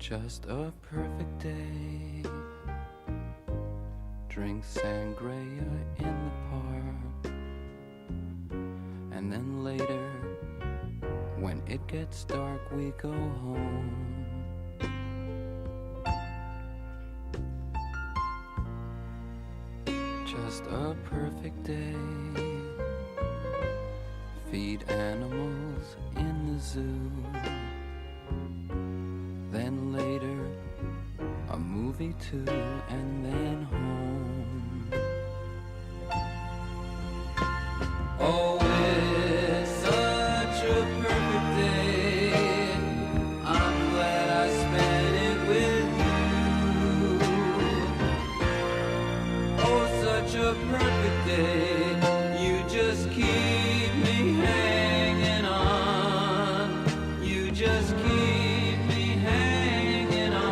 Just a perfect day. Drink sangria in the park. And then later, when it gets dark, we go home. Just a perfect day. Feed animals in the zoo. Then later, a movie too, and then home. Oh, it's such a perfect day. I'm glad I spent it with you. Oh, such a perfect day. You just keep me hanging on. You just keep me hanging on.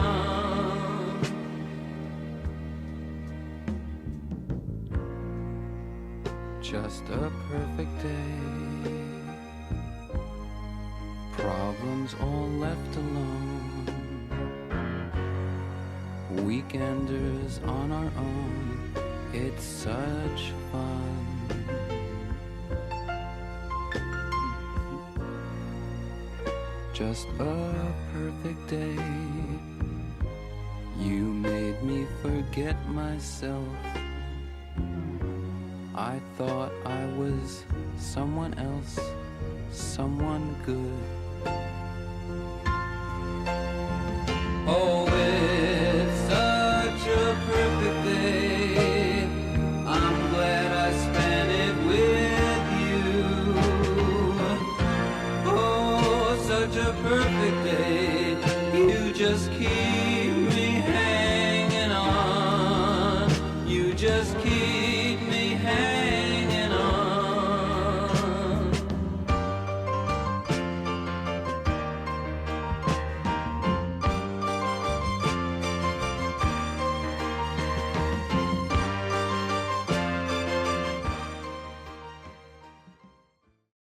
Just a perfect day. Problems all left alone. Weekenders on our own. It's such fun. Just a perfect day. You made me forget myself. I thought I was someone else, someone good. Oh,